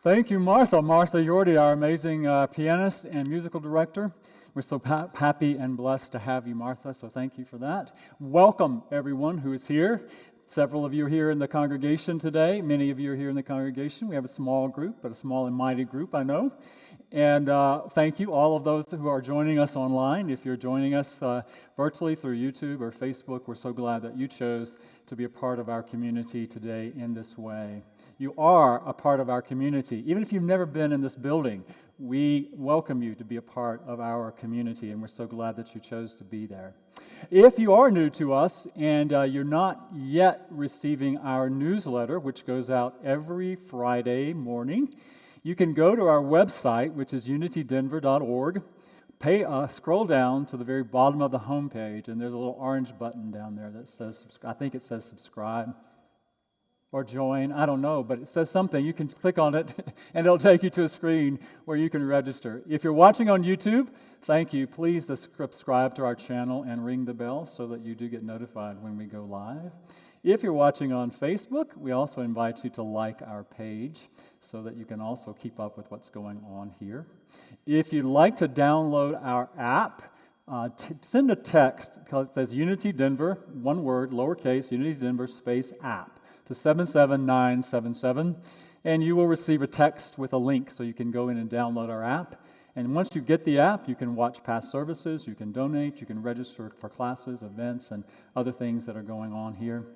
Thank you, Martha. Martha Yordi, our amazing pianist and musical director. We're so happy and blessed to have you, Martha, so thank you for that. Welcome, everyone who is here. Several of you are here in the congregation today. Many of you are here in the congregation. We have a small group, but a small and mighty group, I know. And thank you, all of those who are joining us online. If you're joining us virtually through YouTube or Facebook, we're so glad that you chose to be a part of our community today in this way. You are a part of our community. Even if you've never been in this building, we welcome you to be a part of our community, and we're so glad that you chose to be there. If you are new to us and you're not yet receiving our newsletter, which goes out every Friday morning, you can go to our website, which is unitydenver.org. Scroll down to the very bottom of the homepage, and there's a little orange button down there that says, I think it says subscribe or join, I don't know, but it says something. You can click on it, and it'll take you to a screen where you can register. If you're watching on YouTube, thank you. Please subscribe to our channel and ring the bell so that you do get notified when we go live. If you're watching on Facebook, we also invite you to like our page so that you can also keep up with what's going on here. If you'd like to download our app, send a text because it says Unity Denver, one word, lowercase, Unity Denver space app to 77977, and you will receive a text with a link so you can go in and download our app. And once you get the app, you can watch past services, you can donate, you can register for classes, events, and other things that are going on here.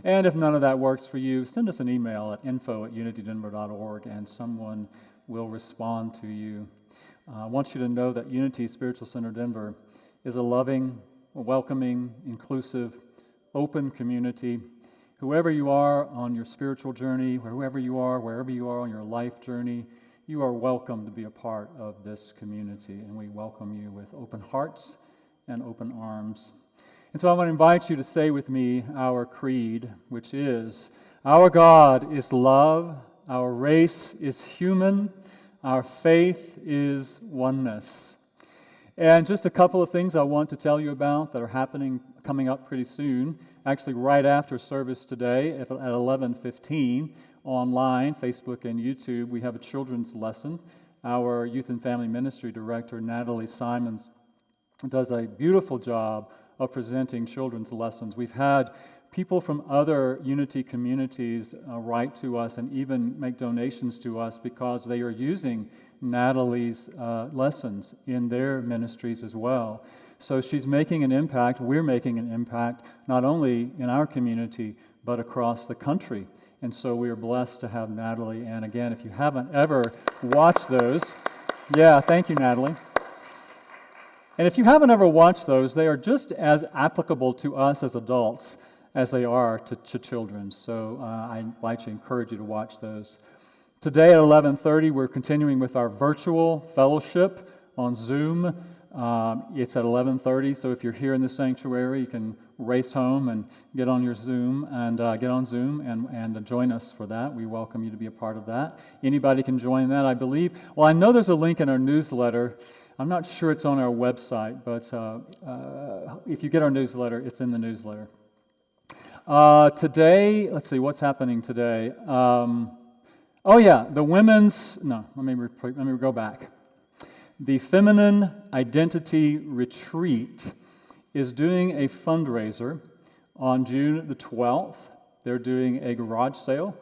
And if none of that works for you, send us an email at info@unitydenver.org, and someone will respond to you. I want you to know that Unity Spiritual Center Denver is a loving, welcoming, inclusive, open community. Whoever you are on your spiritual journey, wherever you are on your life journey, you are welcome to be a part of this community, and we welcome you with open hearts and open arms. And so I want to invite you to say with me our creed, which is, our God is love, our race is human, our faith is oneness. And just a couple of things I want to tell you about that are coming up pretty soon, actually right after service today at 11:15 online, Facebook and YouTube. We have a children's lesson. Our Youth and Family Ministry Director, Natalie Simons, does a beautiful job of presenting children's lessons. We've had people from other Unity communities write to us and even make donations to us because they are using Natalie's lessons in their ministries as well. So she's making an impact, we're making an impact, not only in our community, but across the country. And so we are blessed to have Natalie. And again, if you haven't ever watched those, thank you, Natalie. And if you haven't ever watched those, they are just as applicable to us as adults as they are to children. So I invite you, encourage you to watch those. Today at 11:30, we're continuing with our virtual fellowship on Zoom. It's at 11:30, so if you're here in the sanctuary, you can race home and get on Zoom and join us for that. We welcome you to be a part of that. Anybody can join that, I believe. Well, I know there's a link in our newsletter. I'm not sure it's on our website, but if you get our newsletter, it's in the newsletter. Today, let's see, what's happening today? The women's, let me go back. The Feminine Identity Retreat is doing a fundraiser on June the 12th. They're doing a garage sale.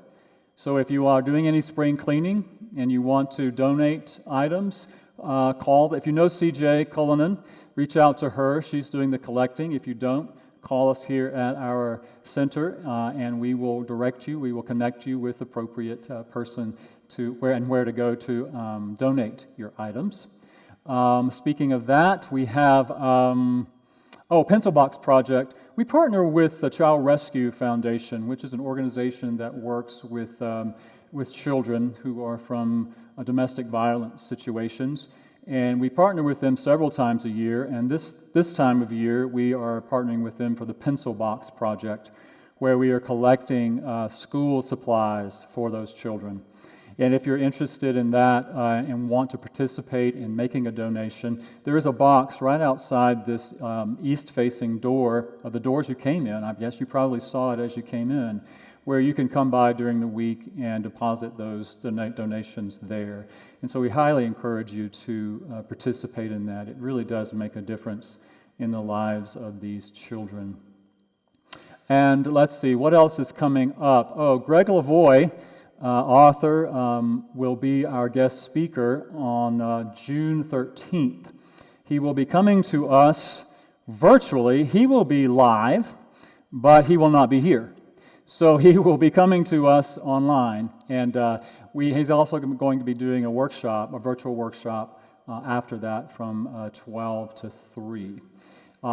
So if you are doing any spring cleaning and you want to donate items, if you know CJ Cullinan, reach out to her. She's doing the collecting. If you don't, call us here at our center, and we will direct you. We will connect you with the appropriate person to where to go to donate your items. Speaking of that, we have Pencil Box Project. We partner with the Child Rescue Foundation, which is an organization that works with children who are from domestic violence situations. And we partner with them several times a year, and this time of year we are partnering with them for the Pencil Box Project, where we are collecting school supplies for those children. And if you're interested in that and want to participate in making a donation, there is a box right outside this east-facing door, of the doors you came in. I guess you probably saw it as you came in, where you can come by during the week and deposit those donations there. And so we highly encourage you to participate in that. It really does make a difference in the lives of these children. And let's see, what else is coming up? Oh, Greg Lavoy, author, will be our guest speaker on June 13th. He will be coming to us virtually. He will be live, but he will not be here. So he will be coming to us online, and he's also going to be doing a virtual workshop after that from 12 to 3.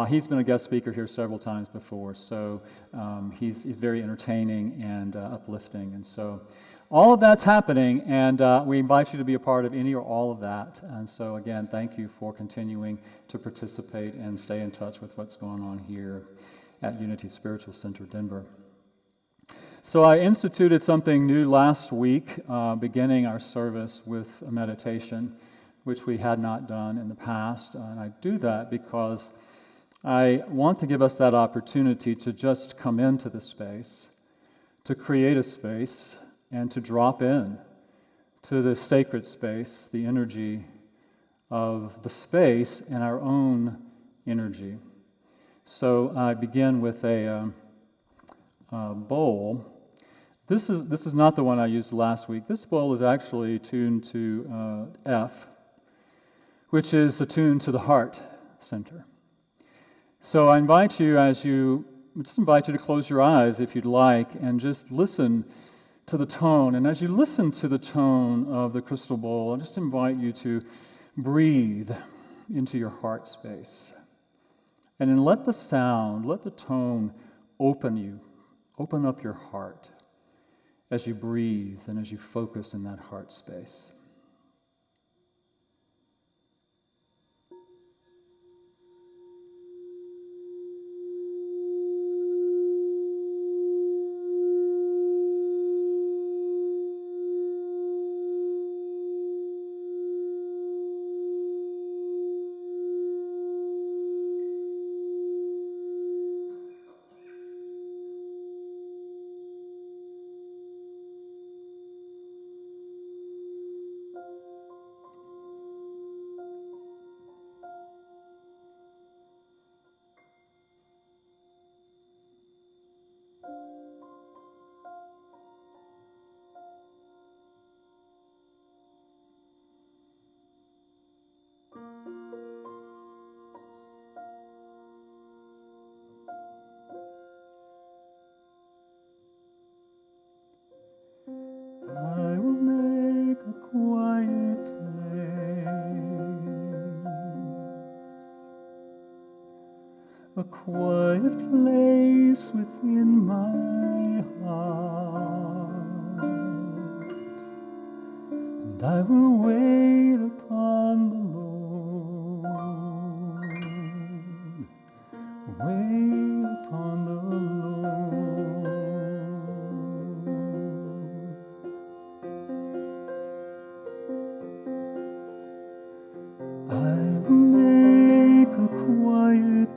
He's been a guest speaker here several times before, so he's very entertaining and uplifting. And so all of that's happening, and we invite you to be a part of any or all of that. And so again, thank you for continuing to participate and stay in touch with what's going on here at Unity Spiritual Center, Denver. So I instituted something new last week, beginning our service with a meditation, which we had not done in the past. And I do that because I want to give us that opportunity to just come into the space, to create a space, and to drop in to the sacred space, the energy of the space and our own energy. So I begin with a bowl. This is not the one I used last week. This bowl is actually tuned to F, which is attuned to the heart center. So I invite you to close your eyes if you'd like and just listen to the tone. And as you listen to the tone of the crystal bowl, I just invite you to breathe into your heart space. And then let the tone open up your heart as you breathe and as you focus in that heart space. I will make a quiet place within my heart, and I will wait upon the Lord, wait upon the Lord. I will make a quiet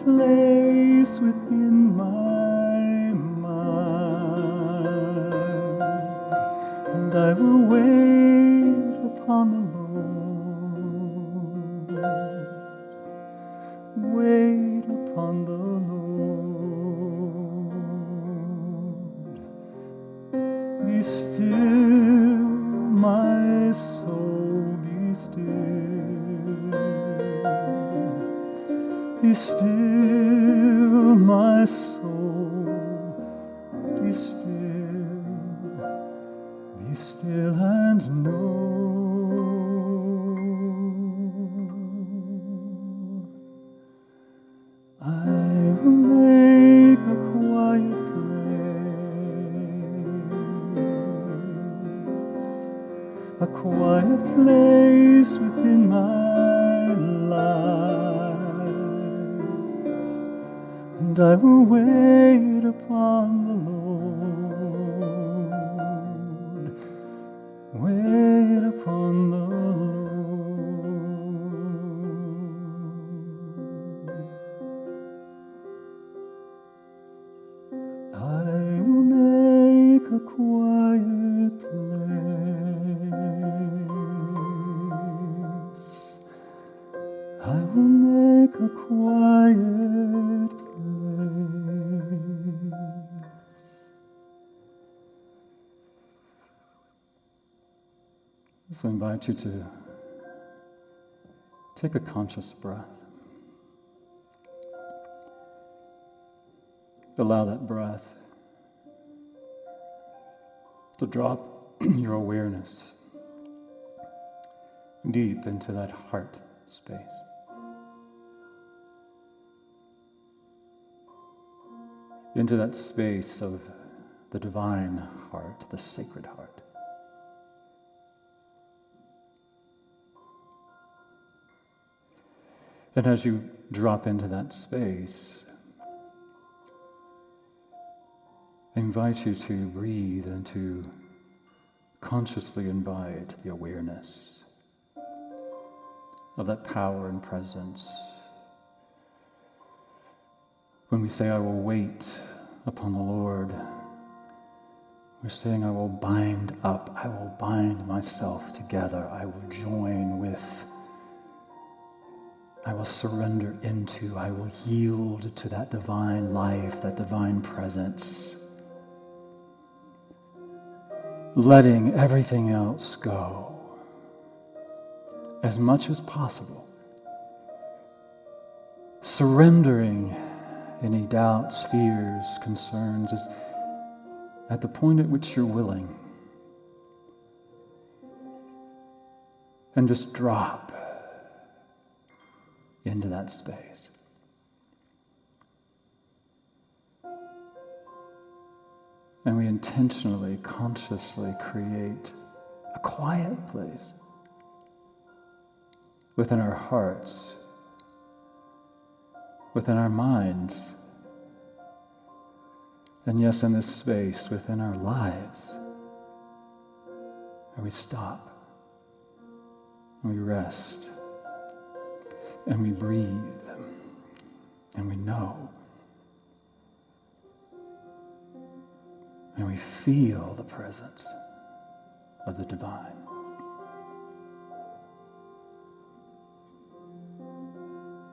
place within my mind, and I will wait upon the Lord, wait upon the Lord. Be still, my soul, be still. Be still, my soul, be still and know. I will make a quiet place within my life. And and I will wait upon the Lord. Wait upon the Lord. I will make a quiet place. I will make a quiet place. So I invite you to take a conscious breath. Allow that breath to drop your awareness deep into that heart space. Into that space of the divine heart, the sacred heart. And as you drop into that space, I invite you to breathe and to consciously invite the awareness of that power and presence. When we say, I will wait upon the Lord, we're saying, I will bind up, I will bind myself together, I will join with, I will surrender into, I will yield to that divine life, that divine presence, letting everything else go as much as possible, surrendering any doubts, fears, concerns is at the point at which you're willing. And just drop into that space. And we intentionally, consciously create a quiet place within our hearts, within our minds, and yes, in this space, within our lives, where we stop, and we rest, and we breathe, and we know, and we feel the presence of the divine.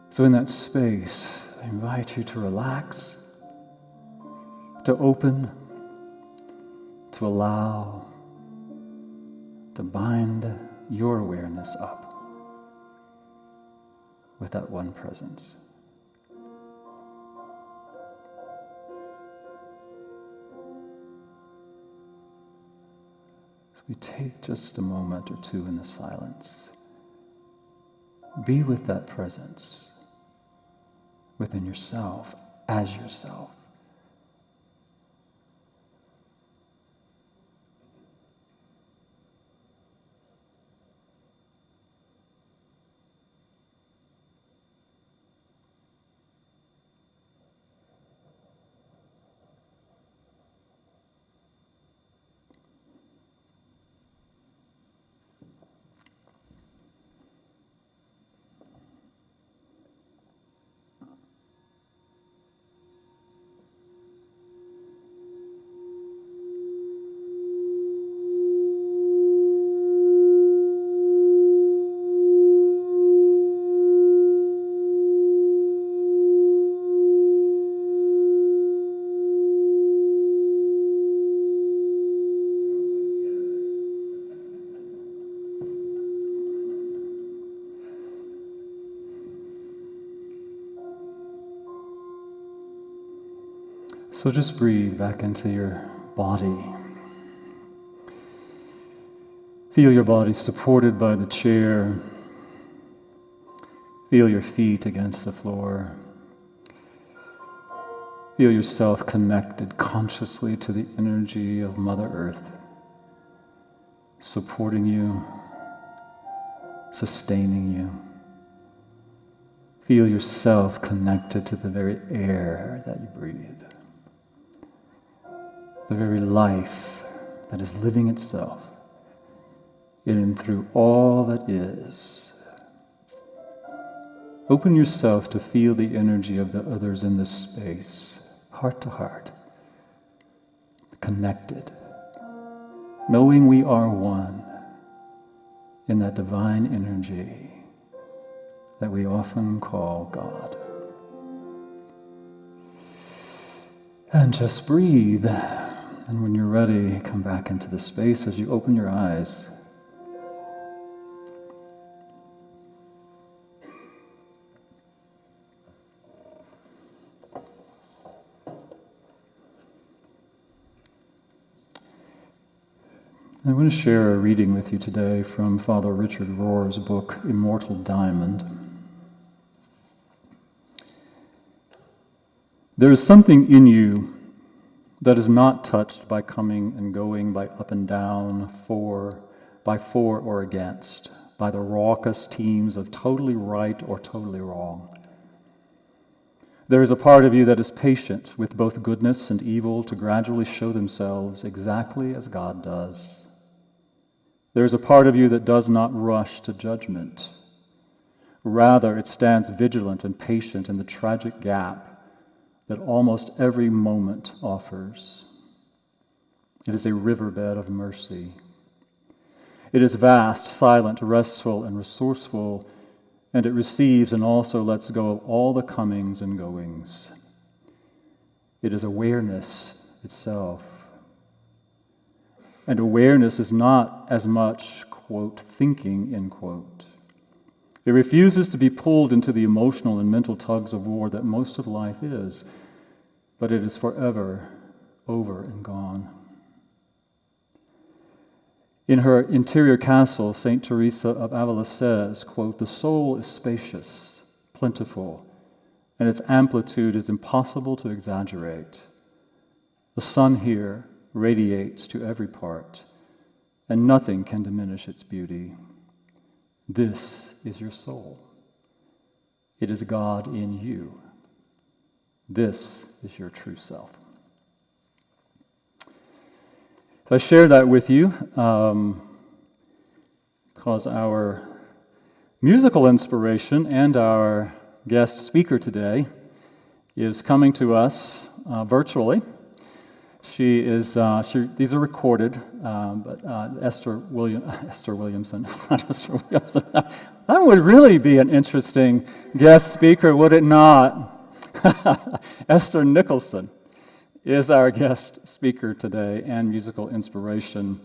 So in that space, I invite you to relax, to open, to allow, to bind your awareness up with that one presence. So we take just a moment or two in the silence. Be with that presence within yourself, as yourself. So just breathe back into your body. Feel your body supported by the chair. Feel your feet against the floor. Feel yourself connected consciously to the energy of Mother Earth, supporting you, sustaining you, Feel yourself connected to the very air that you breathe, the very life that is living itself in and through all that is. Open yourself to feel the energy of the others in this space, heart to heart, connected, knowing we are one in that divine energy that we often call God. And just breathe. And when you're ready, come back into the space as you open your eyes. I'm going to share a reading with you today from Father Richard Rohr's book, Immortal Diamond. There is something in you that is not touched by coming and going, by up and down, by for or against, by the raucous teams of totally right or totally wrong. There is a part of you that is patient with both goodness and evil to gradually show themselves exactly as God does. There is a part of you that does not rush to judgment. Rather, it stands vigilant and patient in the tragic gap that almost every moment offers. It is a riverbed of mercy. It is vast, silent, restful, and resourceful, and it receives and also lets go of all the comings and goings. It is awareness itself. And awareness is not as much, quote, thinking, end quote. It refuses to be pulled into the emotional and mental tugs of war that most of life is, but it is forever over and gone. In her interior castle, St. Teresa of Avila says, quote, the soul is spacious, plentiful, and its amplitude is impossible to exaggerate. The sun here radiates to every part, and nothing can diminish its beauty. This is your soul. It is God in you. This is your true self. So I share that with you because our musical inspiration and our guest speaker today is coming to us virtually. These are recorded, but Esther Williamson, it's not Esther Williamson. That would really be an interesting guest speaker, would it not? Esther Nicholson is our guest speaker today and musical inspiration.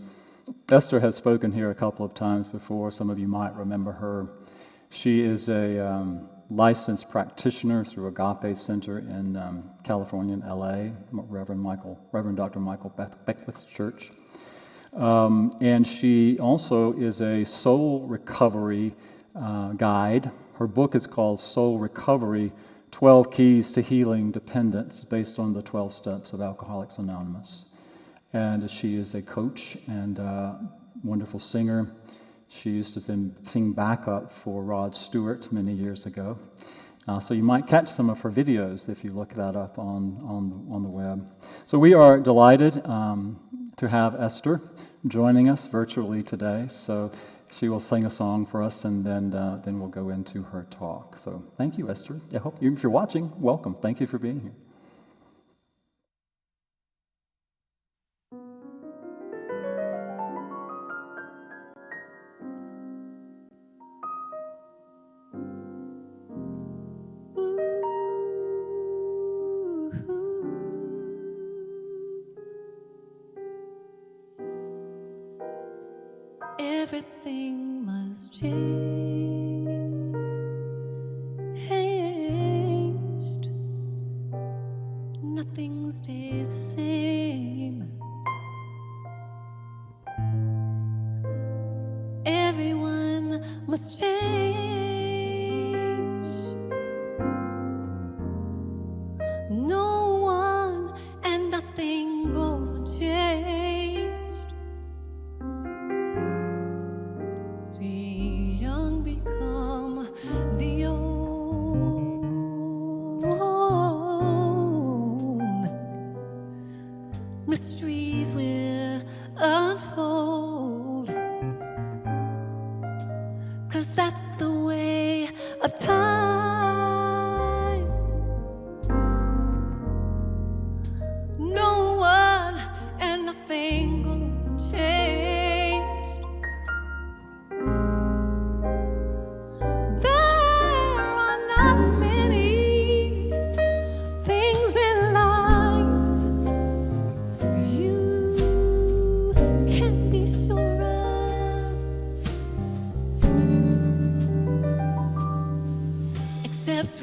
Esther has spoken here a couple of times before. Some of you might remember her. She is a licensed practitioner through Agape Center in California, in LA, Reverend Dr. Michael Beckwith's church. And she also is a soul recovery guide. Her book is called Soul Recovery, 12 Keys to Healing Dependence, based on the 12 Steps of Alcoholics Anonymous. And she is a coach and a wonderful singer. She used to sing backup for Rod Stewart many years ago. So you might catch some of her videos if you look that up on the web. So we are delighted to have Esther joining us virtually today. So she will sing a song for us, and then we'll go into her talk. So thank you, Esther. I hope if you're watching, welcome. Thank you for being here. Everything must changed. Nothing stays the same. Everyone must change. No one and nothing goes unchanged. The young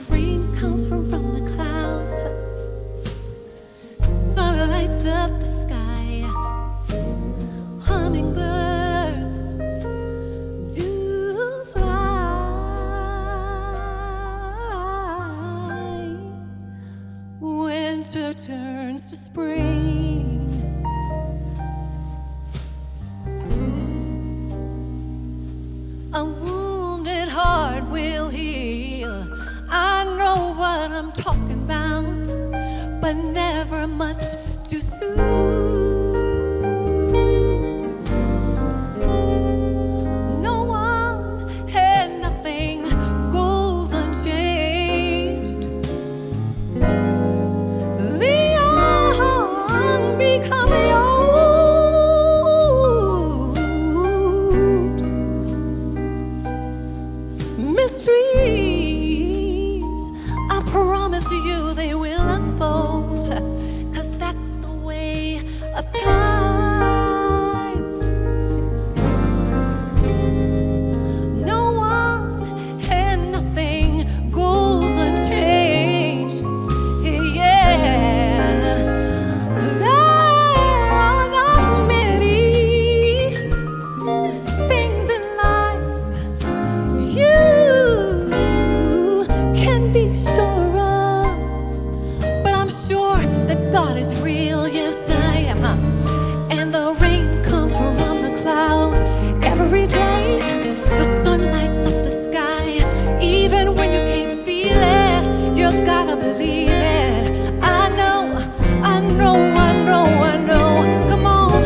rain comes from the clouds, sun lights up the sky, hummingbirds do fly. Winter turns to spring. A wounded heart will heal. I know what I'm talking about, but never much too soon. No one and nothing goes unchanged. The young become old. Mysteries, I promise you they will unfold, 'cause that's the way of time. No one and nothing goes unchanged. Yeah, there are not many things in life you can be sure of, but I'm sure that God is real, yes I am. And the rain comes from the clouds every day. The sun lights up the sky, even when you can't feel it. You gotta believe it. I know, I know, I know, I know. Come on,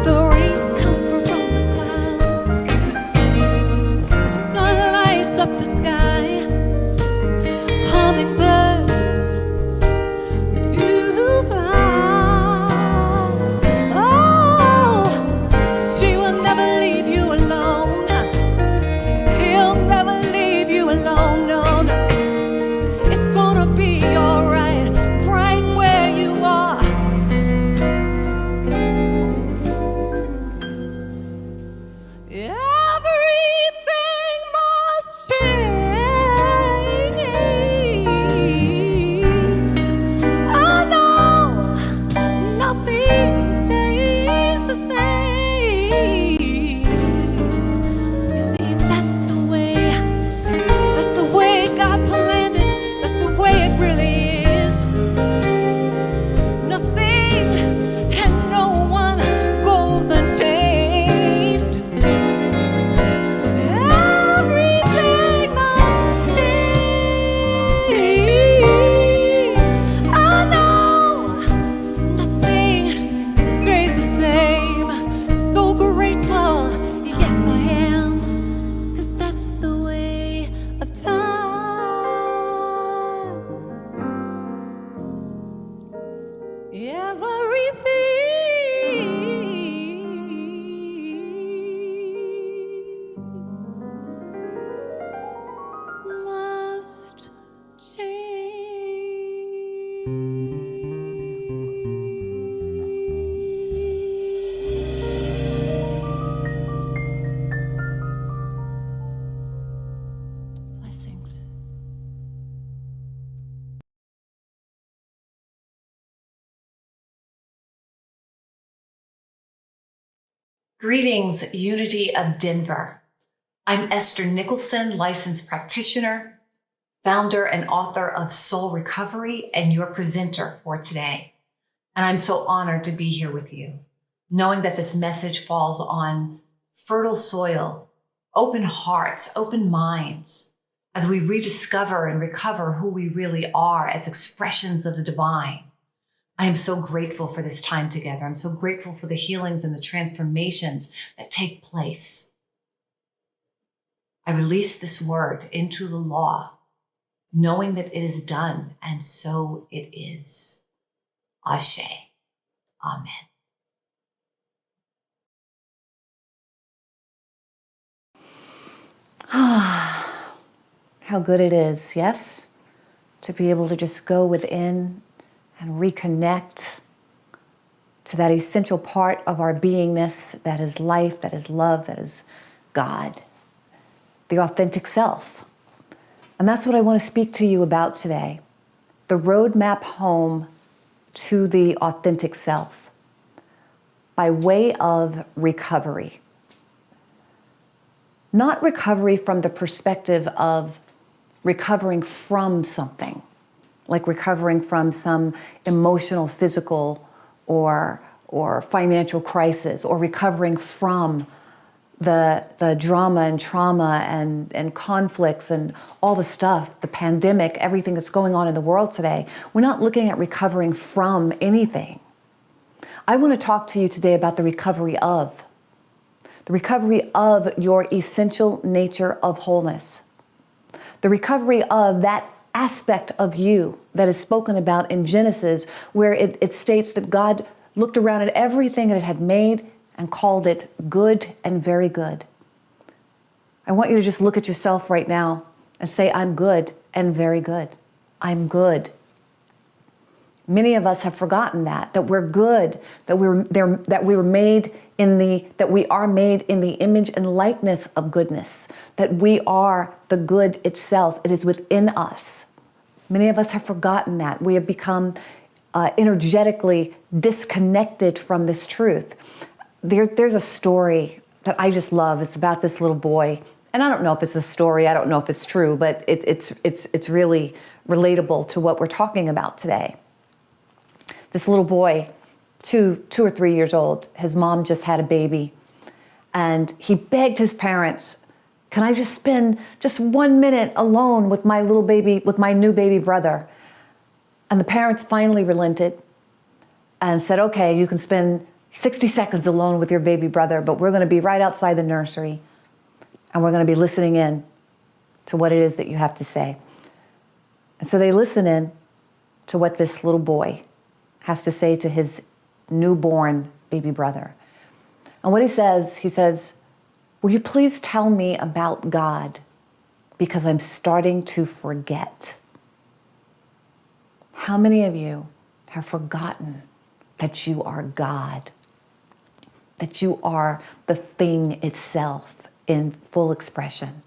the rain comes from the clouds. The sun lights up the sky, hummingbirds do fly. Oh, she will never leave you alone. He'll never leave you alone, no, no. It's gonna be alright, right where you are. Everything must change. I know nothing stays the same. You see, that's the way God planned it. That's the way it really is. Nothing and no one goes unchanged. Everything must change. I know nothing stays the same. So grateful, yes I am, 'cause that's the way of time. Everything must change. Blessings. Greetings, Unity of Denver. I'm Esther Nicholson, licensed practitioner, founder and author of Soul Recovery, and your presenter for today. And I'm so honored to be here with you, knowing that this message falls on fertile soil, open hearts, open minds, as we rediscover and recover who we really are as expressions of the divine. I am so grateful for this time together. I'm so grateful for the healings and the transformations that take place. I release this word into the law, knowing that it is done, and so it is. Ashe. Amen. How good it is, yes? To be able to just go within and reconnect to that essential part of our beingness that is life, that is love, that is God, the authentic self. And that's what I want to speak to you about today. The roadmap home to the authentic self by way of recovery. Not recovery from the perspective of recovering from something, like recovering from some emotional, physical, or financial crisis, or recovering from the drama and trauma and conflicts and all the stuff, the pandemic, everything that's going on in the world today. We're not looking at recovering from anything. I want to talk to you today about the recovery of your essential nature of wholeness, the recovery of that aspect of you that is spoken about in Genesis, where it states that God looked around at everything that it had made and called it good and very good. I want you to just look at yourself right now and say, I'm good and very good. I'm good. Many of us have forgotten that we're good, that we are made in the image and likeness of goodness, that we are the good itself. It is within us. Many of us have forgotten that. We have become energetically disconnected from this truth. There's a story that I just love. It's about this little boy. And I don't know if it's a story. I don't know if it's true, but it's really relatable to what we're talking about today. This little boy, 2 or 3 years old, his mom just had a baby. And he begged his parents, can I just spend just 1 minute alone with my little baby, with my new baby brother? And the parents finally relented and said, okay, you can spend 60 seconds alone with your baby brother, but we're going to be right outside the nursery and we're going to be listening in to what it is that you have to say. And so they listen in to what this little boy has to say to his newborn baby brother. And what he says, will you please tell me about God? Because I'm starting to forget. How many of you have forgotten that you are God? That you are the thing itself in full expression.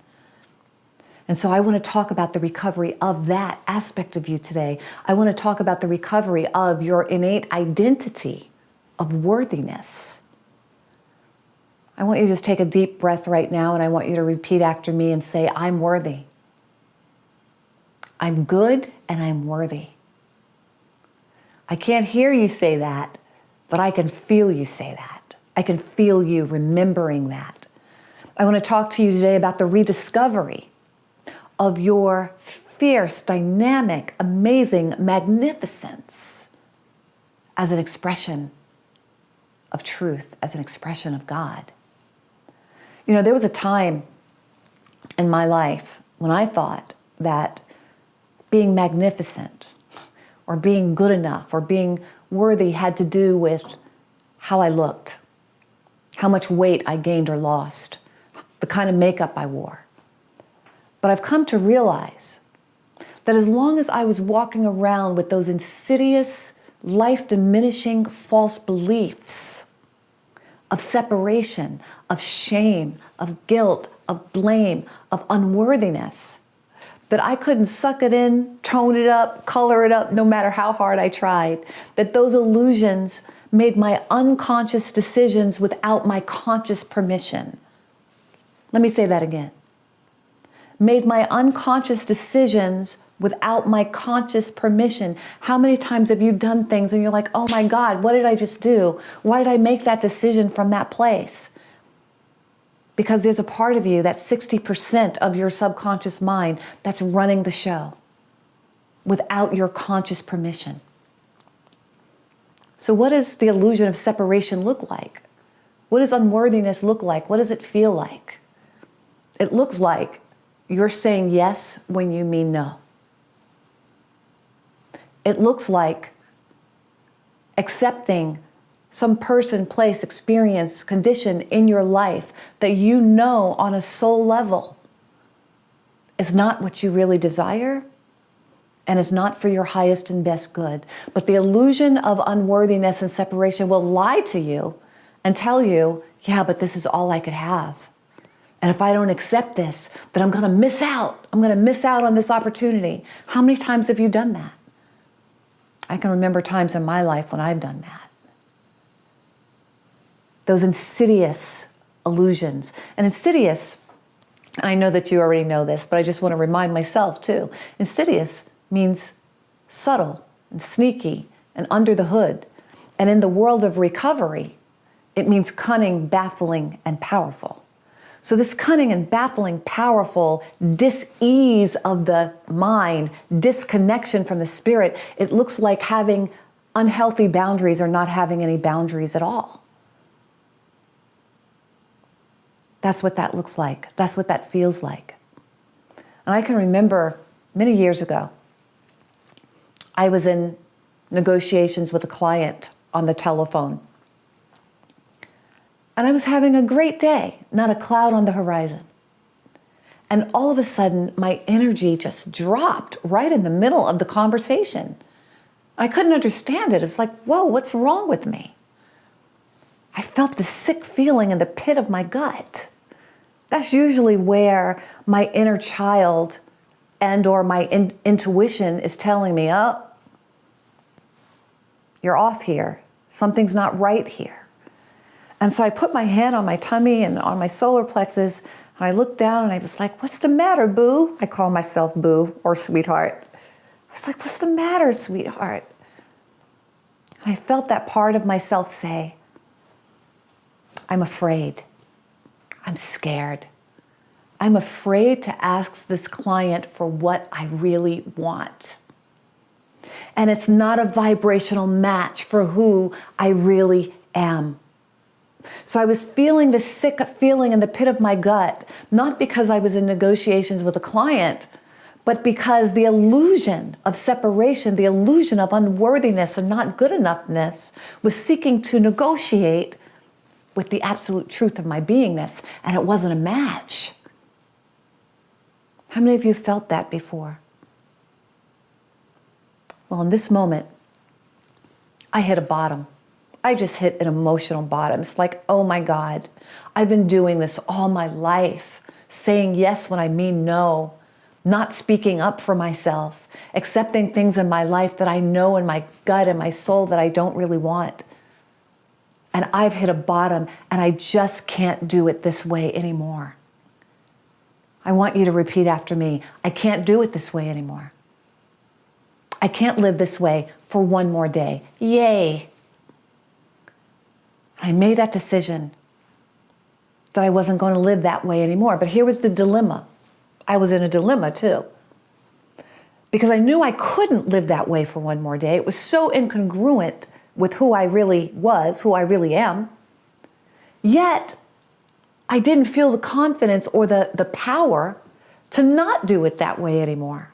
And so I want to talk about the recovery of that aspect of you today. I want to talk about the recovery of your innate identity of worthiness. I want you to just take a deep breath right now, and I want you to repeat after me and say, I'm worthy. I'm good and I'm worthy. I can't hear you say that, but I can feel you say that. I can feel you remembering that. I want to talk to you today about the rediscovery of your fierce, dynamic, amazing magnificence as an expression of truth, as an expression of God. You know, there was a time in my life when I thought that being magnificent or being good enough or being worthy had to do with how I looked, how much weight I gained or lost, the kind of makeup I wore. But I've come to realize that as long as I was walking around with those insidious, life-diminishing false beliefs of separation, of shame, of guilt, of blame, of unworthiness, that I couldn't suck it in, tone it up, color it up, no matter how hard I tried, that those illusions made my unconscious decisions without my conscious permission. Let me say that again. Made my unconscious decisions without my conscious permission. How many times have you done things and you're like, oh my God, what did I just do? Why did I make that decision from that place? Because there's a part of you, that 60% of your subconscious mind, that's running the show without your conscious permission. So what does the illusion of separation look like? What does unworthiness look like? What does it feel like? It looks like you're saying yes when you mean no. It looks like accepting some person, place, experience, condition in your life that you know on a soul level is not what you really desire and is not for your highest and best good. But the illusion of unworthiness and separation will lie to you and tell you, yeah, but this is all I could have. And if I don't accept this, then I'm going to miss out. I'm going to miss out on this opportunity. How many times have you done that? I can remember times in my life when I've done that. Those insidious illusions. And insidious, and I know that you already know this, but I just want to remind myself too. Insidious means subtle and sneaky and under the hood. And in the world of recovery, it means cunning, baffling, and powerful. So this cunning and baffling, powerful dis-ease of the mind, disconnection from the spirit, it looks like having unhealthy boundaries or not having any boundaries at all. That's what that looks like. That's what that feels like. And I can remember many years ago, I was in negotiations with a client on the telephone. And I was having a great day, not a cloud on the horizon. And all of a sudden, my energy just dropped right in the middle of the conversation. I couldn't understand it. It was like, whoa, what's wrong with me? I felt this sick feeling in the pit of my gut. That's usually where my inner child and or my intuition is telling me, oh, you're off here. Something's not right here. And so I put my hand on my tummy and on my solar plexus, and I looked down and I was like, what's the matter, boo? I call myself boo or sweetheart. I was like, what's the matter, sweetheart? And I felt that part of myself say, I'm afraid. I'm scared. I'm afraid to ask this client for what I really want. And it's not a vibrational match for who I really am. So I was feeling this sick feeling in the pit of my gut, not because I was in negotiations with a client, but because the illusion of separation, the illusion of unworthiness and not good enoughness was seeking to negotiate with the absolute truth of my beingness, and it wasn't a match. How many of you felt that before? Well, in this moment, I hit a bottom. I just hit an emotional bottom. It's like, oh my God, I've been doing this all my life, saying yes when I mean no, not speaking up for myself, accepting things in my life that I know in my gut and my soul that I don't really want. And I've hit a bottom and I just can't do it this way anymore. I want you to repeat after me. I can't do it this way anymore. I can't live this way for one more day. Yay. I made that decision that I wasn't going to live that way anymore. But here was the dilemma. I was in a dilemma too. Because I knew I couldn't live that way for one more day. It was so incongruent with who I really was, who I really am. Yet, I didn't feel the confidence or the power to not do it that way anymore.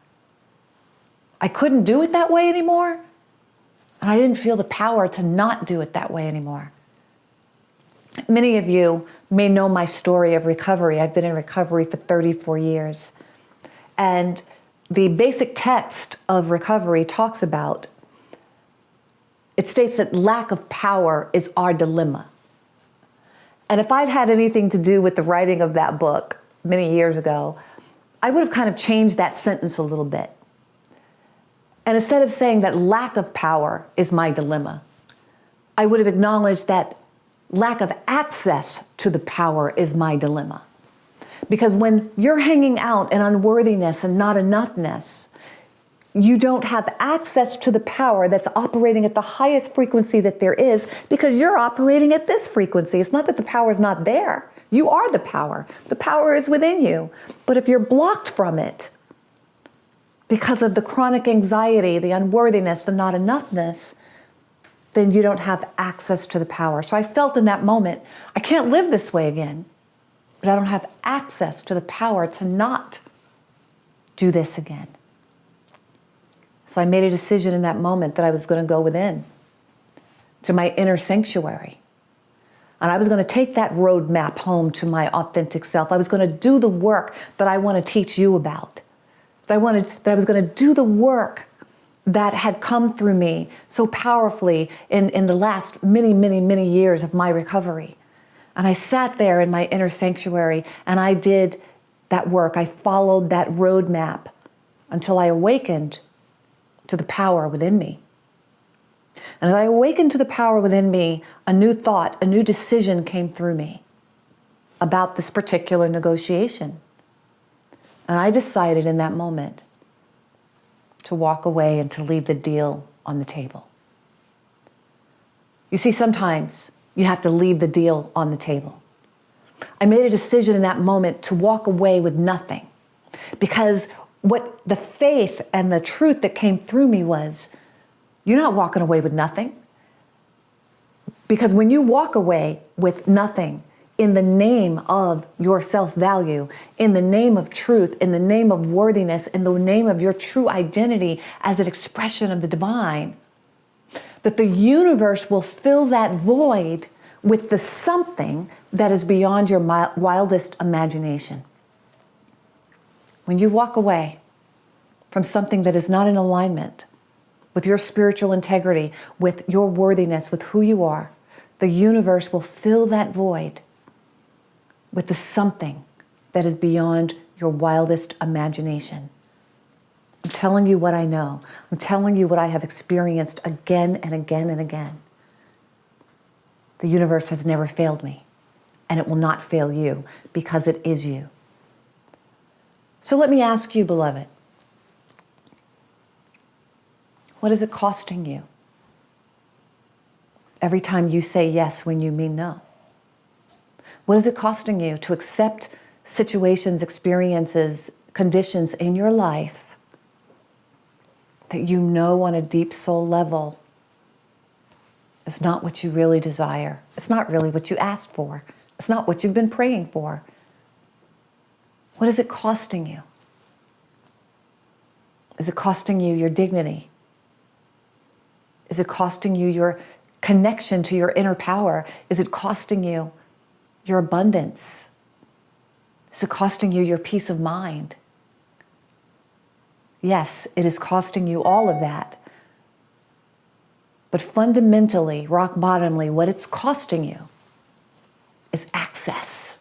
I couldn't do it that way anymore, and I didn't feel the power to not do it that way anymore. Many of you may know my story of recovery. I've been in recovery for 34 years. And the basic text of recovery talks about, it states that lack of power is our dilemma. And if I'd had anything to do with the writing of that book many years ago, I would have kind of changed that sentence a little bit. And instead of saying that lack of power is my dilemma, I would have acknowledged that lack of access to the power is my dilemma. Because when you're hanging out in unworthiness and not enoughness, you don't have access to the power that's operating at the highest frequency that there is, because you're operating at this frequency. It's not that the power is not there. You are the power. The power is within you. But if you're blocked from it because of the chronic anxiety, the unworthiness, the not enoughness, then you don't have access to the power. So I felt in that moment, I can't live this way again, but I don't have access to the power to not do this again. So I made a decision in that moment that I was going to go within, to my inner sanctuary. And I was going to take that roadmap home to my authentic self. I was going to do the work that I want to teach you about. That I was going to do the work that had come through me so powerfully in the last many, many, many years of my recovery. And I sat there in my inner sanctuary and I did that work. I followed that roadmap until I awakened to the power within me. And as I awakened to the power within me, a new thought, a new decision came through me about this particular negotiation. And I decided in that moment to walk away and to leave the deal on the table. You see, sometimes you have to leave the deal on the table. I made a decision in that moment to walk away with nothing, because what the faith and the truth that came through me was, you're not walking away with nothing. Because when you walk away with nothing in the name of your self-value, in the name of truth, in the name of worthiness, in the name of your true identity as an expression of the divine, that the universe will fill that void with the something that is beyond your wildest imagination. When you walk away from something that is not in alignment with your spiritual integrity, with your worthiness, with who you are, the universe will fill that void with the something that is beyond your wildest imagination. I'm telling you what I know. I'm telling you what I have experienced again and again and again. The universe has never failed me, and it will not fail you because it is you. So let me ask you, beloved, what is it costing you every time you say yes when you mean no? What is it costing you to accept situations, experiences, conditions in your life that you know on a deep soul level is not what you really desire? It's not really what you asked for. It's not what you've been praying for. What is it costing you? Is it costing you your dignity? Is it costing you your connection to your inner power? Is it costing you your abundance? Is it costing you your peace of mind? Yes, it is costing you all of that. But fundamentally, rock bottomly, what it's costing you is access.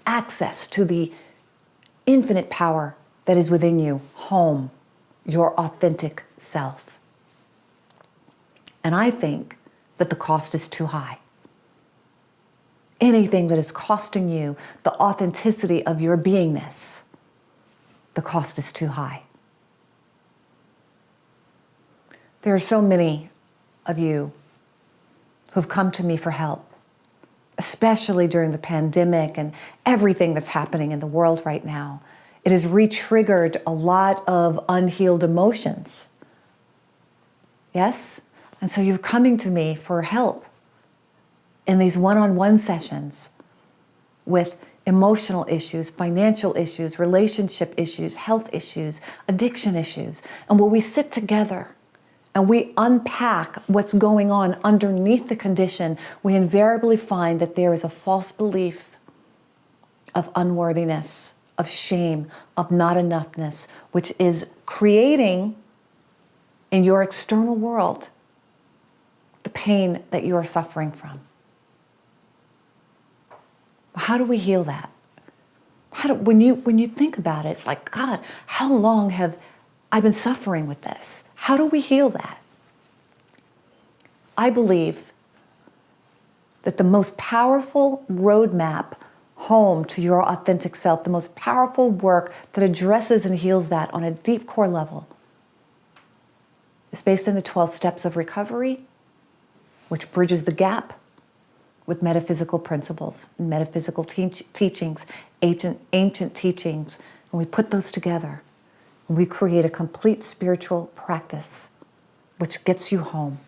Access to the infinite power that is within you, home, your authentic self. And I think that the cost is too high. Anything that is costing you the authenticity of your beingness, the cost is too high. There are so many of you who've come to me for help, especially during the pandemic and everything that's happening in the world right now. It has re-triggered a lot of unhealed emotions. Yes? And so you're coming to me for help in these one-on-one sessions with emotional issues, financial issues, relationship issues, health issues, addiction issues. And when we sit together and we unpack what's going on underneath the condition, we invariably find that there is a false belief of unworthiness, of shame, of not enoughness, which is creating in your external world the pain that you are suffering from. How do we heal that? When you think about it, it's like, God, how long have I been suffering with this? How do we heal that? I believe that the most powerful roadmap home to your authentic self, the most powerful work that addresses and heals that on a deep core level, is based on the 12 steps of recovery, which bridges the gap with metaphysical principles and metaphysical teachings, ancient teachings, and we put those together and we create a complete spiritual practice which gets you home.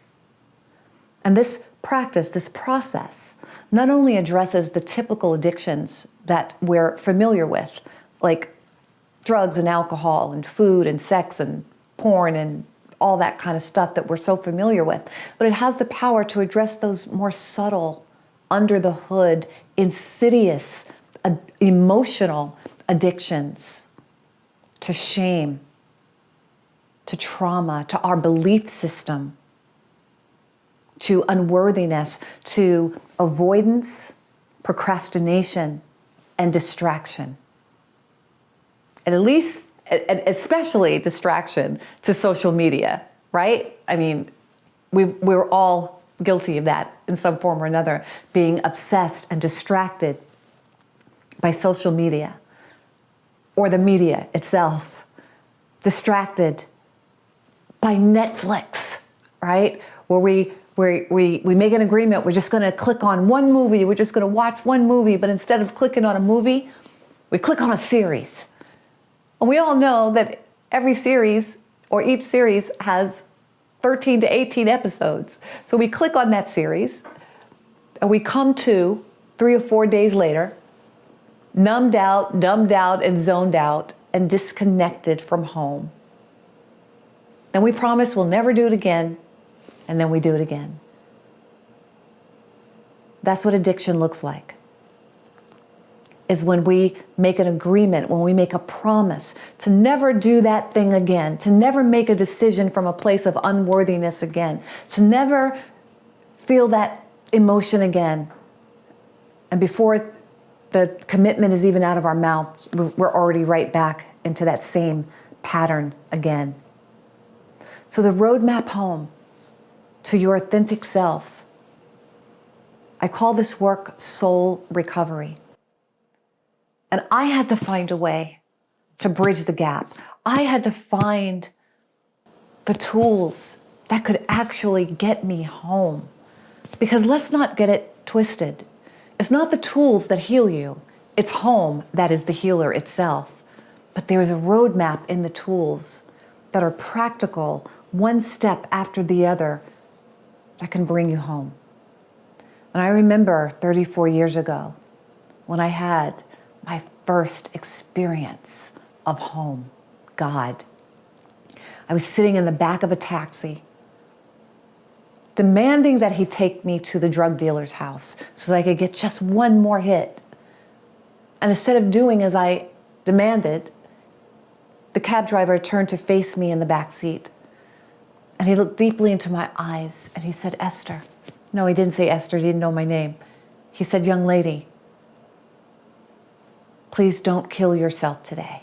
And this practice, this process, not only addresses the typical addictions that we're familiar with, like drugs and alcohol and food and sex and porn and all that kind of stuff that we're so familiar with, but it has the power to address those more subtle, under the hood, insidious, emotional addictions to shame, to trauma, to our belief system, to unworthiness, to avoidance, procrastination, and distraction. And at least, and especially distraction to social media, right? I mean, we're all guilty of that in some form or another, being obsessed and distracted by social media or the media itself, distracted by Netflix, right? Where we make an agreement, we're just gonna click on one movie, we're just gonna watch one movie, but instead of clicking on a movie, we click on a series. And we all know that every series or each series has 13 to 18 episodes. So we click on that series and we come to 3 or 4 days later, numbed out, dumbed out, and zoned out and disconnected from home. And we promise we'll never do it again, and then we do it again. That's what addiction looks like. Is when we make an agreement, when we make a promise to never do that thing again, to never make a decision from a place of unworthiness again, to never feel that emotion again. And before the commitment is even out of our mouths, we're already right back into that same pattern again. So the roadmap home to your authentic self, I call this work soul recovery. And I had to find a way to bridge the gap. I had to find the tools that could actually get me home. Because let's not get it twisted. It's not the tools that heal you. It's home that is the healer itself. But there's a roadmap in the tools that are practical, one step after the other, that can bring you home. And I remember 34 years ago when I had my first experience of home, God. I was sitting in the back of a taxi, demanding that he take me to the drug dealer's house so that I could get just one more hit. And instead of doing as I demanded, the cab driver turned to face me in the back seat. And he looked deeply into my eyes and he said, Esther. No, he didn't say Esther, he didn't know my name. He said, young lady, please don't kill yourself today.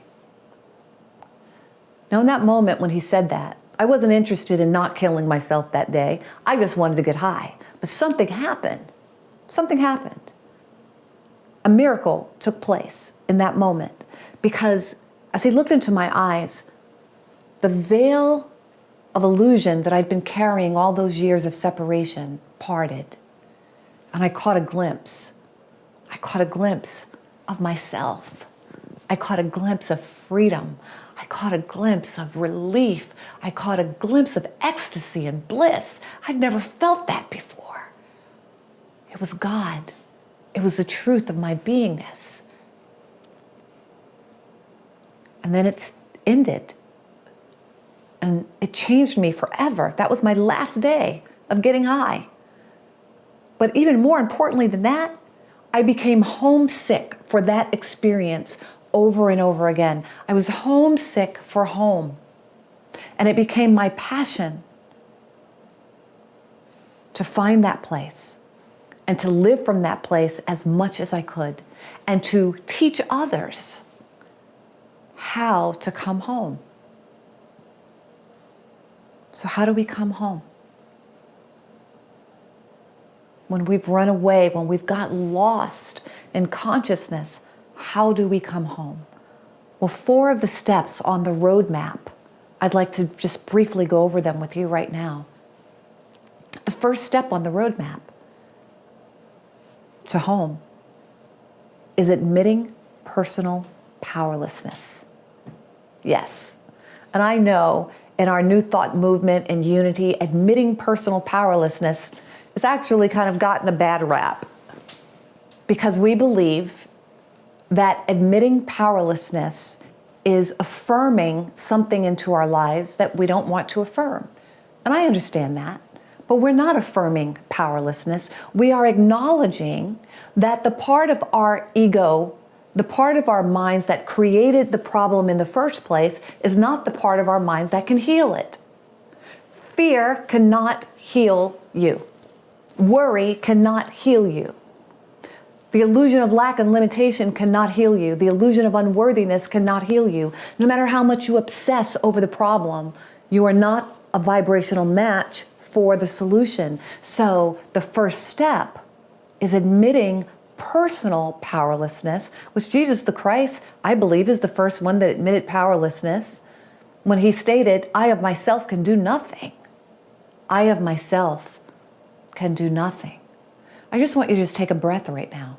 Now, in that moment when he said that, I wasn't interested in not killing myself that day. I just wanted to get high. But something happened. Something happened. A miracle took place in that moment because as he looked into my eyes, the veil of illusion that I'd been carrying all those years of separation parted. And I caught a glimpse. I caught a glimpse of myself. I caught a glimpse of freedom. I caught a glimpse of relief. I caught a glimpse of ecstasy and bliss. I'd never felt that before. It was God. It was the truth of my beingness. And then it ended. And it changed me forever. That was my last day of getting high. But even more importantly than that, I became homesick for that experience over and over again. I was homesick for home. And it became my passion to find that place and to live from that place as much as I could and to teach others how to come home. So how do we come home? When we've run away, when we've got lost in consciousness, how do we come home? Well, 4 of the steps on the roadmap, I'd like to just briefly go over them with you right now. The first step on the roadmap to home is admitting personal powerlessness. Yes, and I know in our New Thought movement and unity, admitting personal powerlessness has actually kind of gotten a bad rap because we believe that admitting powerlessness is affirming something into our lives that we don't want to affirm. And I understand that, but we're not affirming powerlessness. We are acknowledging that the part of our ego, the part of our minds that created the problem in the first place, is not the part of our minds that can heal it. Fear cannot heal you. Worry cannot heal you. The illusion of lack and limitation cannot heal you. The illusion of unworthiness cannot heal you. No matter how much you obsess over the problem, you are not a vibrational match for the solution. So the first step is admitting personal powerlessness, which Jesus the Christ, I believe, is the first one that admitted powerlessness when he stated, I of myself can do nothing. I of myself can do nothing. I just want you to just take a breath right now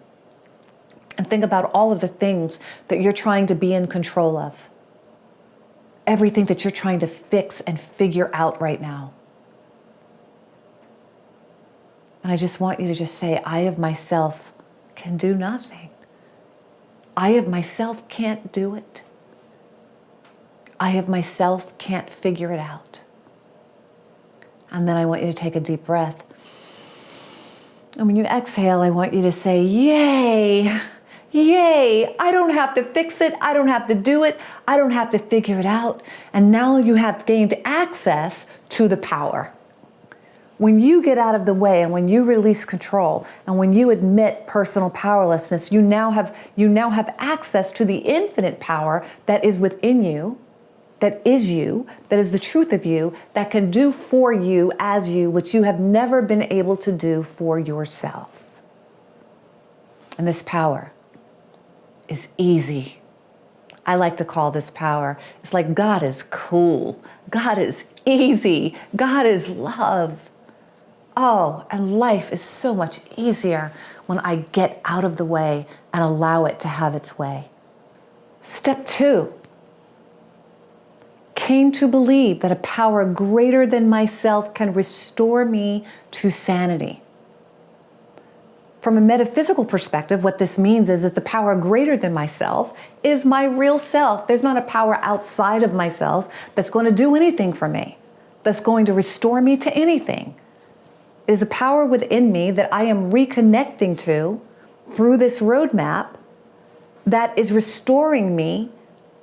and think about all of the things that you're trying to be in control of. Everything that you're trying to fix and figure out right now. And I just want you to just say, I of myself can do nothing. I of myself can't do it. I of myself can't figure it out. And then I want you to take a deep breath. And when you exhale, I want you to say, yay, yay, I don't have to fix it. I don't have to do it. I don't have to figure it out. And now you have gained access to the power. When you get out of the way and when you release control and when you admit personal powerlessness, you now have access to the infinite power that is within you, that is the truth of you, that can do for you as you, which you have never been able to do for yourself. And this power is easy. I like to call this power, it's like God is cool. God is easy. God is love. Oh, and life is so much easier when I get out of the way and allow it to have its way. Step 2. Came to believe that a power greater than myself can restore me to sanity. From a metaphysical perspective, what this means is that the power greater than myself is my real self. There's not a power outside of myself that's going to do anything for me, that's going to restore me to anything. It is a power within me that I am reconnecting to through this roadmap that is restoring me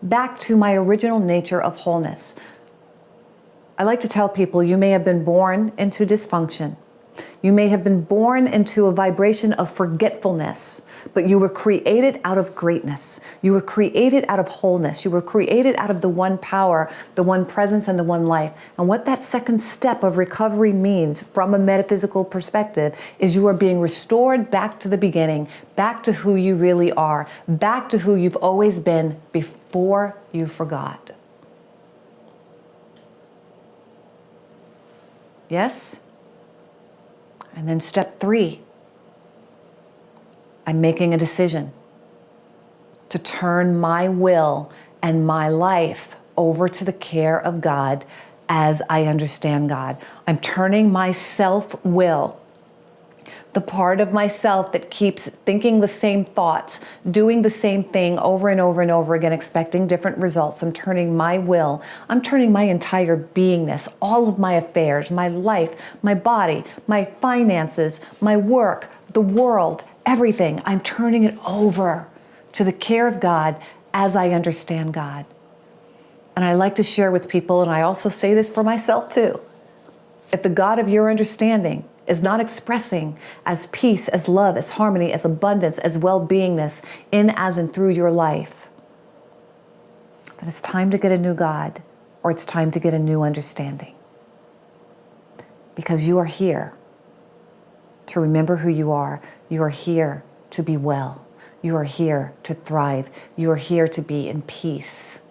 back to my original nature of wholeness. I like to tell people, you may have been born into dysfunction. You may have been born into a vibration of forgetfulness, but you were created out of greatness. You were created out of wholeness. You were created out of the one power, the one presence, and the one life. And what that second step of recovery means from a metaphysical perspective is you are being restored back to the beginning, back to who you really are, back to who you've always been before you forgot. Yes? And then step 3, I'm making a decision to turn my will and my life over to the care of God as I understand God. I'm turning my self-will, the part of myself that keeps thinking the same thoughts, doing the same thing over and over and over again, expecting different results. I'm turning my will, I'm turning my entire beingness, all of my affairs, my life, my body, my finances, my work, the world, everything. I'm turning it over to the care of God as I understand God. And I like to share with people, and I also say this for myself too, if the God of your understanding is not expressing as peace, as love, as harmony, as abundance, as well-beingness in, as, and through your life, then it's time to get a new God, or it's time to get a new understanding. Because you are here to remember who you are. You are here to be well. You are here to thrive. You are here to be in peace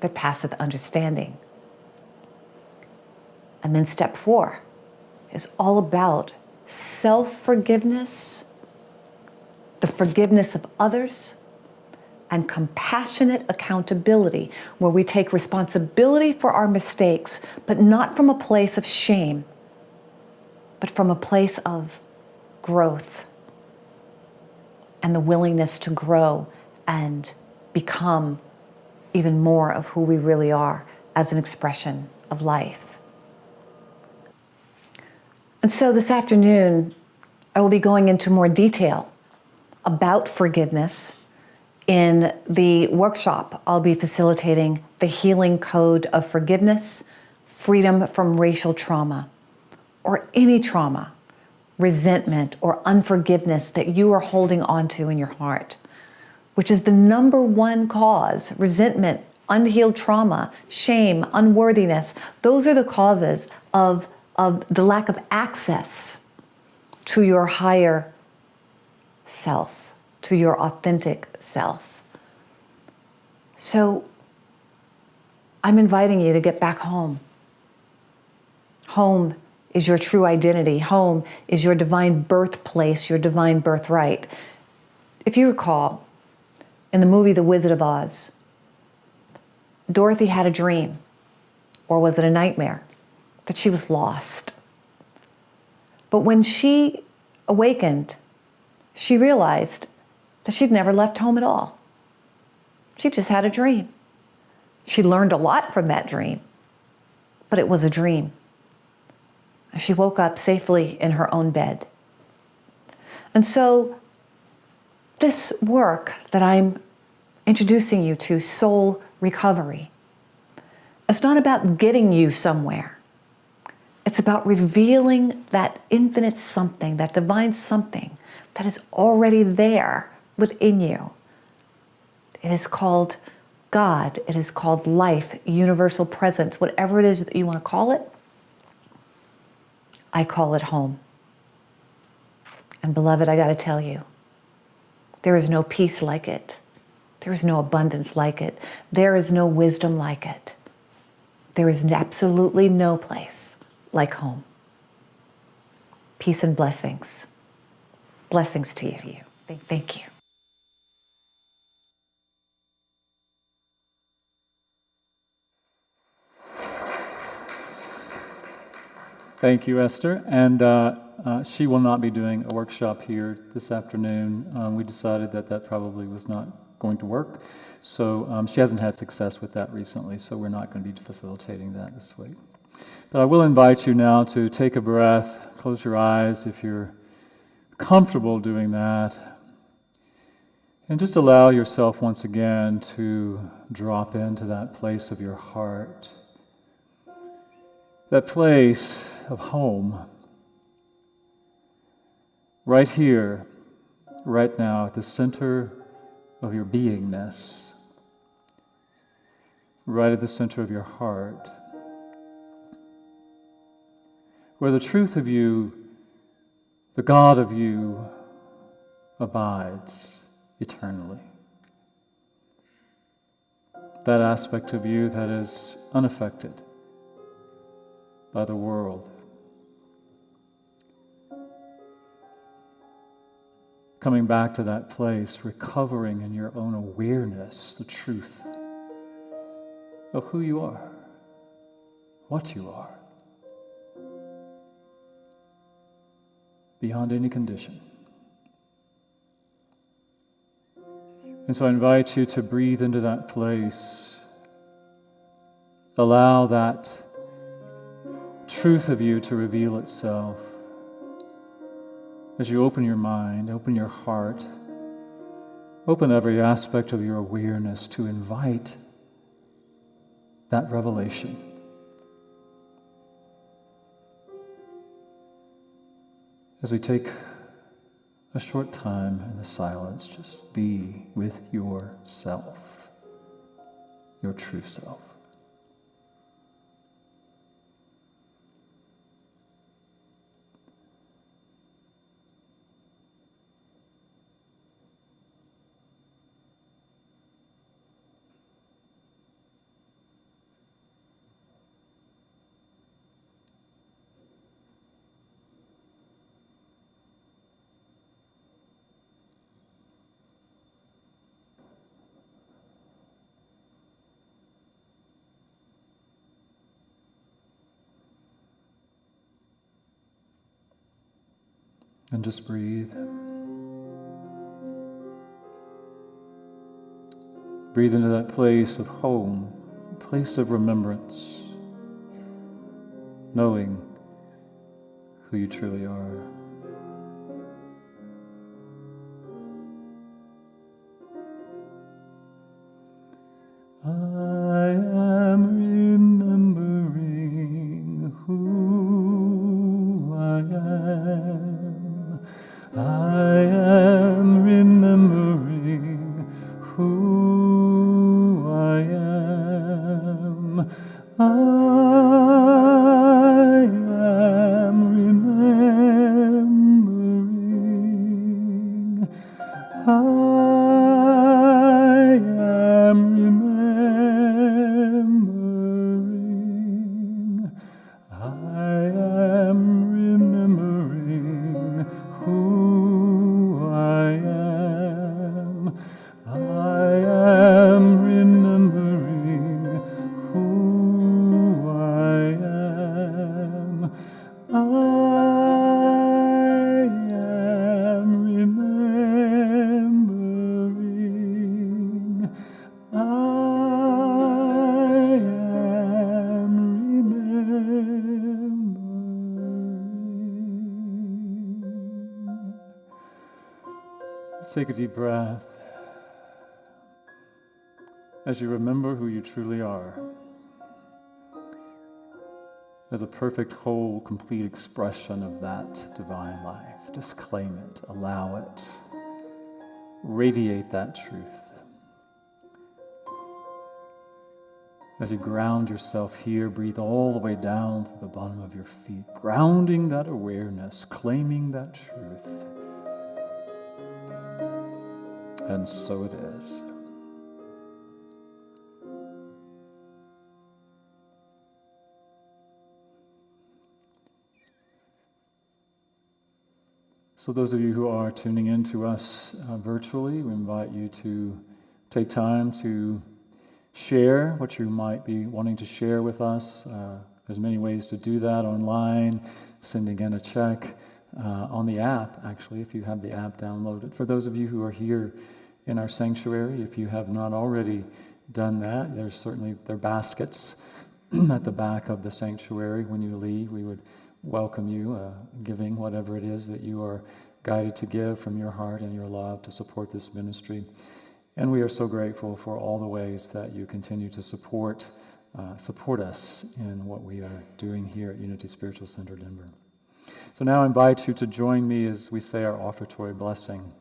that passeth understanding. And then step 4 is all about self-forgiveness, the forgiveness of others, and compassionate accountability, where we take responsibility for our mistakes, but not from a place of shame, but from a place of growth and the willingness to grow and become even more of who we really are as an expression of life. And so this afternoon, I will be going into more detail about forgiveness in the workshop I'll be facilitating, the Healing Code of Forgiveness, Freedom from Racial Trauma, or any trauma resentment or unforgiveness that you are holding on to in your heart, which is the number one cause. Resentment, unhealed trauma, shame, unworthiness. Those are the causes of the lack of access to your higher self, to your authentic self. So I'm inviting you to get back home. Home is your true identity. Home is your divine birthplace, your divine birthright. If you recall, in the movie The Wizard of Oz, Dorothy had a dream, or was it a nightmare, that she was lost. But when she awakened, she realized that she'd never left home at all. She just had a dream. She learned a lot from that dream, but it was a dream. She woke up safely in her own bed. And so this work that I'm introducing you to, soul recovery, it's not about getting you somewhere. It's about revealing that infinite something, that divine something that is already there within you. It is called God. It is called life, universal presence, whatever it is that you want to call it. I call it home. And beloved, I got to tell you, there is no peace like it. There is no abundance like it. There is no wisdom like it. There is absolutely no place like home. Peace and blessings. Blessings to you. Thank you. Thank you, Esther. And she will not be doing a workshop here this afternoon. We decided that probably was not going to work. So she hasn't had success with that recently, so we're not going to be facilitating that this week. But I will invite you now to take a breath, close your eyes if you're comfortable doing that, and just allow yourself once again to drop into that place of your heart, that place of home, right here, right now, at the center of your beingness, right at the center of your heart, where the truth of you, the God of you, abides eternally. That aspect of you that is unaffected by the world. Coming back to that place, recovering in your own awareness the truth of who you are, what you are, beyond any condition. And so I invite you to breathe into that place. Allow that truth of you to reveal itself as you open your mind, open your heart, open every aspect of your awareness to invite that revelation. As we take a short time in the silence, just be with yourself, your true self. And just breathe. Breathe into that place of home, place of remembrance, knowing who you truly are. I am remembering who I am. Take a deep breath as you remember who you truly are, as a perfect, whole, complete expression of that divine life. Just claim it, allow it, radiate that truth. As you ground yourself here, breathe all the way down to the bottom of your feet, grounding that awareness, claiming that truth. And so it is. So those of you who are tuning in to us virtually, we invite you to take time to share what you might be wanting to share with us. There's many ways to do that online, sending in a check, on the app, actually, if you have the app downloaded. For those of you who are here in our sanctuary, if you have not already done that, there are baskets at the back of the sanctuary. When you leave, we would welcome you, giving whatever it is that you are guided to give from your heart and your love to support this ministry. And we are so grateful for all the ways that you continue to support us in what we are doing here at Unity Spiritual Center Denver. So now I invite you to join me as we say our offertory blessing.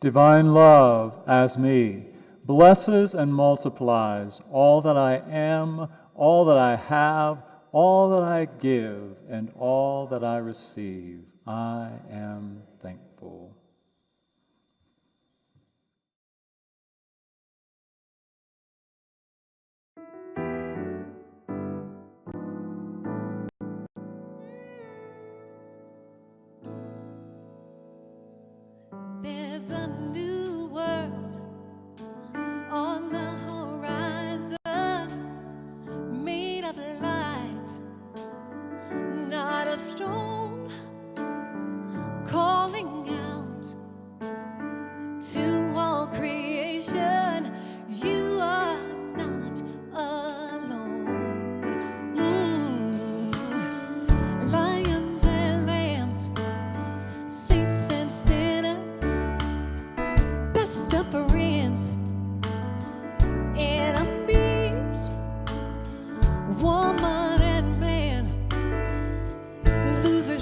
Divine love, as me, blesses and multiplies all that I am, all that I have, all that I give, and all that I receive. I am thankful. There's a new world on the horizon, made of light, not of stone, calling out to all creation, you are not alone. Lions and lambs, saints and sinners, best of friends, enemies, woman and man, losers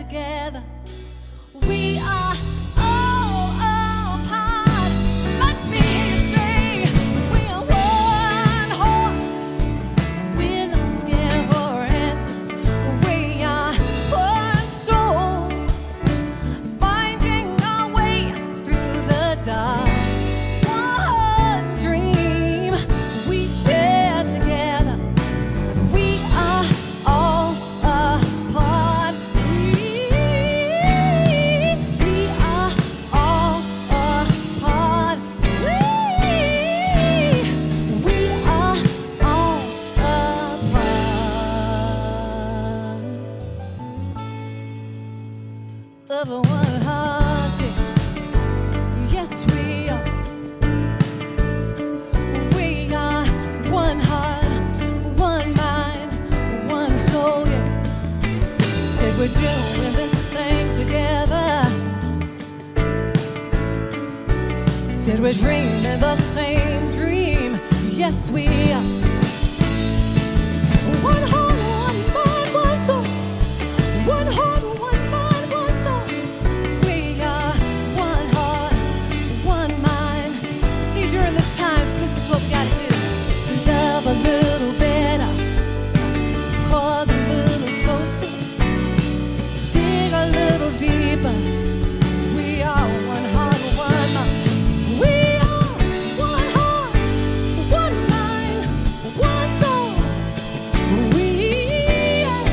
together. We are all a part. Let me hear you say, we are one heart. We don't give our answers. We are one soul, finding our way through the dark. One dream we share together. We are all a part. We are all a part. We are all a part of a one heart. Yes, we are. We are one heart, one mind, one soul. Yeah. Said we're doing this thing together. Said we're dreaming the same dream. Yes, we are. One heart, one mind, one soul. One heart, one mind, one soul. We are one heart, one mind. See, during this time, this is what we gotta do. Love a little better, hug a little closer, dig a little deeper. We are one heart, one mind. We are one heart, one mind, one soul. We are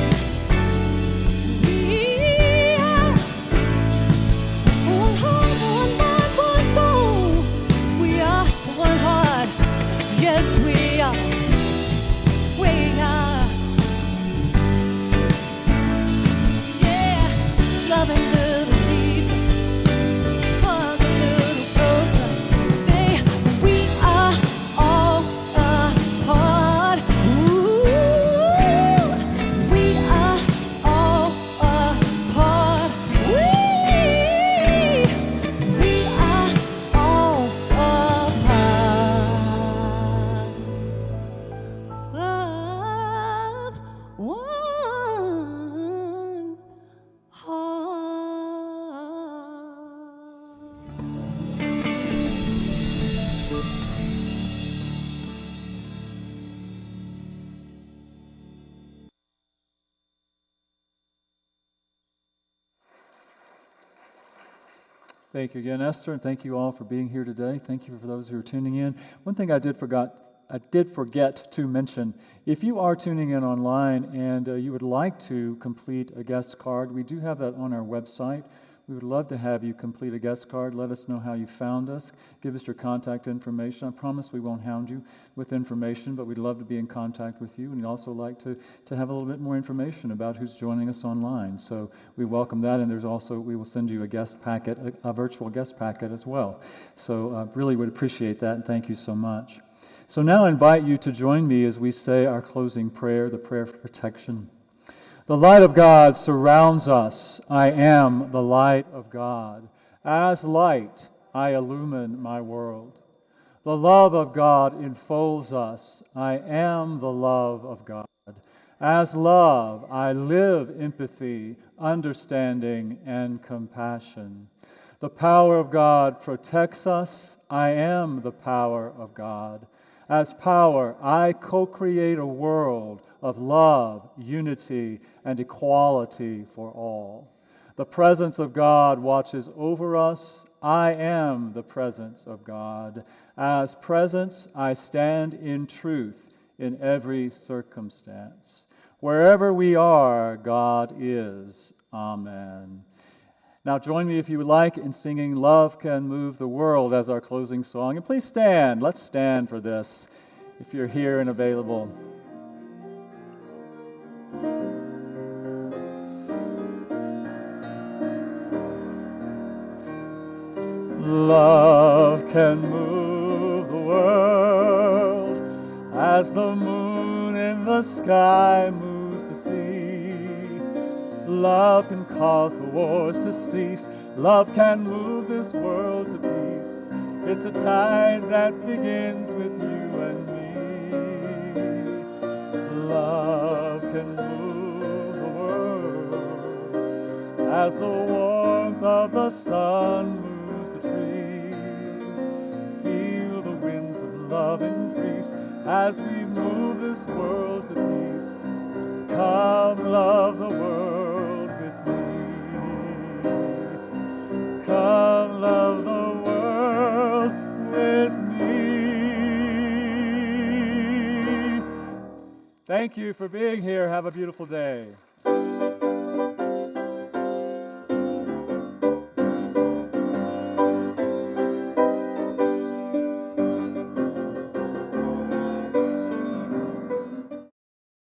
one heart, one mind, one soul. We are one heart. Yes, we are. We are. Yeah, loving a little deeper, hug a little closer. Say we are all a part. Ooh, we are all a part. We are all a part of one heart. Thank you again, Esther, and thank you all for being here today. Thank you for those who are tuning in. One thing I did forget to mention, if you are tuning in online and you would like to complete a guest card, we do have that on our website. We would love to have you complete a guest card. Let us know how you found us. Give us your contact information. I promise we won't hound you with information, but we'd love to be in contact with you. And we'd also like to have a little bit more information about who's joining us online. So we welcome that. And there's also, we will send you a guest packet, a virtual guest packet as well. So really would appreciate that, and thank you so much. So now I invite you to join me as we say our closing prayer, the prayer for protection. The light of God surrounds us. I am the light of God. As light, I illumine my world. The love of God enfolds us. I am the love of God. As love, I live empathy, understanding, and compassion. The power of God protects us. I am the power of God. As power, I co-create a world of love, unity, and equality for all. The presence of God watches over us. I am the presence of God. As presence, I stand in truth in every circumstance. Wherever we are, God is. Amen. Now join me if you would like in singing Love Can Move the World as our closing song. And please stand. Let's stand for this if you're here and available. Love can move the world as the moon in the sky moves the sea. Love can cause the wars to cease. Love can move this world to peace. It's a tide that begins with you and me. Love can move the world as we move this world to peace. Come love the world with me. Come love the world with me. Thank you for being here. Have a beautiful day.